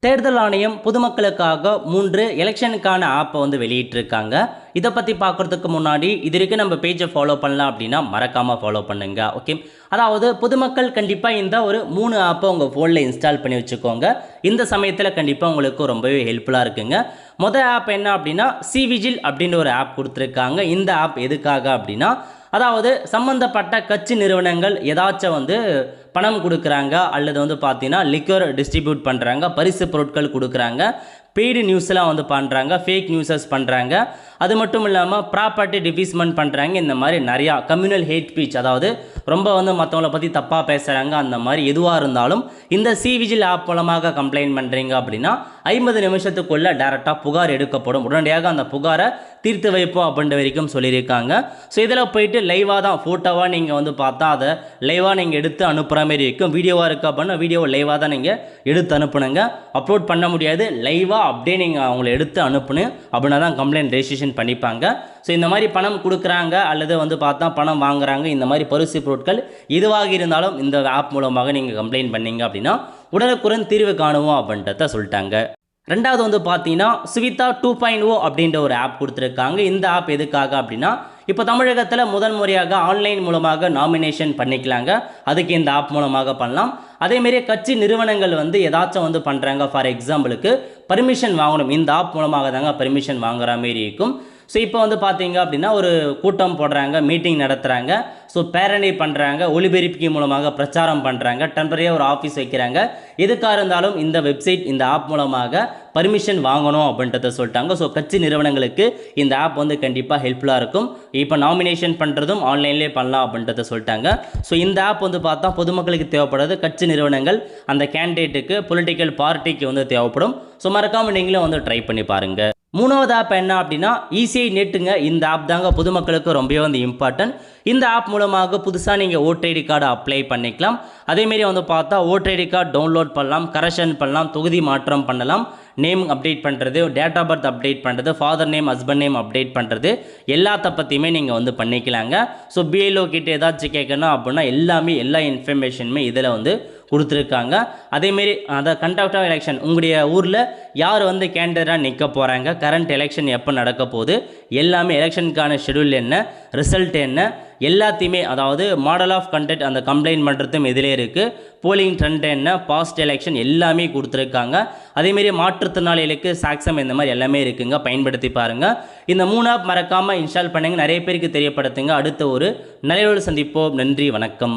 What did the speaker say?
தேர்தல் ஆணையம் பொதுமக்களுக்காக 3 எலெக்ஷனுக்கான ஆப்பை வெளியிட்டிருக்காங்க. இதை பற்றி பார்க்குறதுக்கு முன்னாடி இது வரைக்கும் நம்ம பேஜை ஃபாலோ பண்ணலாம் அப்படின்னா மறக்காமல் ஃபாலோ பண்ணுங்க. ஓகே, அதாவது பொதுமக்கள் கண்டிப்பாக இந்த ஒரு 3 ஆப்பை உங்கள் ஃபோனில் இன்ஸ்டால் பண்ணி வச்சுக்கோங்க. இந்த சமயத்தில் கண்டிப்பாக உங்களுக்கு ரொம்பவே ஹெல்ப்ஃபுல்லாக இருக்குங்க. மொதல் ஆப் என்ன அப்படின்னா சிவிஜில் அப்படின்ற ஒரு ஆப் கொடுத்துருக்காங்க. இந்த ஆப் எதுக்காக அப்படின்னா, அதாவது சம்மந்தப்பட்ட கட்சி நிறுவனங்கள் ஏதாச்சும் பணம் கொடுக்குறாங்க அல்லது பார்த்தீங்கன்னா லிக்கர் டிஸ்ட்ரிபியூட் பண்ணுறாங்க, பரிசு பொருட்கள் கொடுக்குறாங்க, பெய்டு நியூஸ்லாம் பண்ணுறாங்க, ஃபேக் நியூஸஸ் பண்ணுறாங்க, அது மட்டும் இல்லாமல் ப்ராப்பர்ட்டி டிஃபீஸ்மெண்ட் பண்ணுறாங்க. இந்த மாதிரி நிறையா கம்யூனல் ஹேட் ஸ்பீச், அதாவது ரொம்ப மற்றவங்கள பற்றி தப்பாக பேசுகிறாங்க, அந்த மாதிரி எதுவாக இருந்தாலும் இந்த சிவிஜில் ஆப் மூலமாக கம்ப்ளைண்ட் பண்ணுறீங்க அப்படின்னா 50 நிமிஷத்துக்குள்ளே டேரெக்டாக புகார் எடுக்கப்படும். உடனடியாக அந்த புகாரை தீர்த்து வைப்போம் அப்படின்ற வரைக்கும் சொல்லியிருக்காங்க. ஸோ இதில் போயிட்டு லைவாக தான் ஃபோட்டோவாக நீங்கள் பார்த்தா அதை லைவாக நீங்கள் எடுத்து அனுப்புகிற மாதிரி இருக்கும். வீடியோவாக இருக்குது அப்படின்னா வீடியோவை லைவாக தான் நீங்கள் எடுத்து அனுப்புனுங்க. அப்லோட் பண்ண முடியாது, லைவாக அப்படியே நீங்கள் அவங்கள எடுத்து அனுப்பணும். அப்படின்னா தான் கம்ப்ளைண்ட் ரெஜிஸ்ட்ரேஷன் பண்ணிப்பாங்க. ஸோ இந்த மாதிரி பணம் கொடுக்குறாங்க அல்லது பார்த்தா பணம் வாங்குறாங்க, இந்த மாதிரி பரிசு பொருட்கள் எதுவாக இருந்தாலும் இந்த ஆப் மூலமாக நீங்கள் கம்ப்ளைண்ட் பண்ணீங்க அப்படின்னா உடனுக்குடன் தீர்வு காணுவோம் அப்படின்றத சொல்லிட்டாங்க. ரெண்டாவது பார்த்தீங்கன்னா சுவிதா 2.0 அப்படின்ற ஒரு ஆப் கொடுத்துருக்காங்க. இந்த ஆப் எதுக்காக அப்படின்னா, இப்போ தமிழகத்தில் முதல் முறையாக ஆன்லைன் மூலமாக நாமினேஷன் பண்ணிக்கலாங்க. அதுக்கு இந்த ஆப் மூலமாக பண்ணலாம். அதேமாரி கட்சி நிறுவனங்கள் ஏதாச்சும் பண்ணுறாங்க, ஃபார் எக்ஸாம்பிளுக்கு பர்மிஷன் வாங்கணும், இந்த ஆப் மூலமாக தாங்க பர்மிஷன் வாங்குற மாரி இருக்கும். ஸோ இப்போ பார்த்தீங்க அப்படின்னா ஒரு கூட்டம் போடுறாங்க, மீட்டிங் நடத்துகிறாங்க, ஸோ பேரணி பண்ணுறாங்க, ஒலிபெருக்கி மூலமாக பிரச்சாரம் பண்ணுறாங்க, டெம்பரரியாக ஒரு ஆஃபீஸ் வைக்கிறாங்க, எதுக்காக இருந்தாலும் இந்த வெப்சைட் இந்த ஆப் மூலமாக பர்மிஷன் வாங்கணும் அப்படின்றத சொல்லிட்டாங்க. ஸோ கட்சி நிறுவனங்களுக்கு இந்த ஆப் கண்டிப்பாக ஹெல்ப்ஃபுல்லாக இருக்கும். இப்போ நாமினேஷன் பண்ணுறதும் ஆன்லைன்லேயே பண்ணலாம் அப்படின்றத சொல்லிட்டாங்க. ஸோ இந்த ஆப் பார்த்தா பொதுமக்களுக்கு தேவைப்படுறது, கட்சி நிறுவனங்கள் அந்த கேண்டிடேட்டுக்கு பொலிட்டிக்கல் பார்ட்டிக்கு தேவைப்படும். ஸோ மறக்காமல் நீங்களும் ட்ரை பண்ணி பாருங்கள். மூணாவது ஆப் என்ன அப்படின்னா இசிஐ நெட்டுங்க. இந்த ஆப் தாங்க பொதுமக்களுக்கு ரொம்பவே இம்பார்ட்டன்ட். இந்த ஆப் மூலமாக புதுசாக நீங்கள் ஓட்டர் ஐடி கார்டு அப்ளை பண்ணிக்கலாம். அதேமாரி பார்த்தா ஓட்டர் ஐடி கார்டு டவுன்லோட் பண்ணலாம், கரெக்ஷன் பண்ணலாம், தொகுதி மாற்றம் பண்ணலாம், நேம் அப்டேட் பண்ணுறது, டேட் ஆஃப் பர்த் அப்டேட் பண்ணுறது, father name husband name update பண்ணுறது, எல்லாத்த பற்றியுமே நீங்கள் பண்ணிக்கலாங்க. ஸோ பிஎல்ஓ கிட்ட ஏதாச்சும் கேட்கணும் அப்படின்னா எல்லா இன்ஃபர்மேஷனுமே இதில் கொடுத்துருக்காங்க. அதேமாரி அந்த கண்டக்ட் ஆஃப் எலெக்ஷன், உங்களுடைய ஊரில் யார் கேண்டிடேட்டாக நிற்க போகிறாங்க, கரண்ட் எலெக்ஷன் எப்போ நடக்க போகுது, எல்லாமே எலெக்ஷனுக்கான ஷெடியூல் என்ன, ரிசல்ட் என்ன, எல்லாத்தையுமே, அதாவது மாடல் ஆஃப் கண்டக்ட் அந்த கம்ப்ளைண்ட் பண்ணுறதும் இதிலே இருக்குது, போலிங் ட்ரெண்ட் என்ன, பாஸ்ட் எலெக்ஷன் எல்லாமே கொடுத்துருக்காங்க. அதேமாரி மாற்றுத்திறனாளிகளுக்கு சாக்சம் இந்த மாதிரி எல்லாமே இருக்குங்க, பயன்படுத்தி பாருங்கள். இந்த 3 ஆப் மறக்காமல் இன்ஸ்டால் பண்ணுங்கள், நிறைய பேருக்கு தெரியப்படுத்துங்க. அடுத்த ஒரு நல்ல சந்திப்போம். நன்றி, வணக்கம்.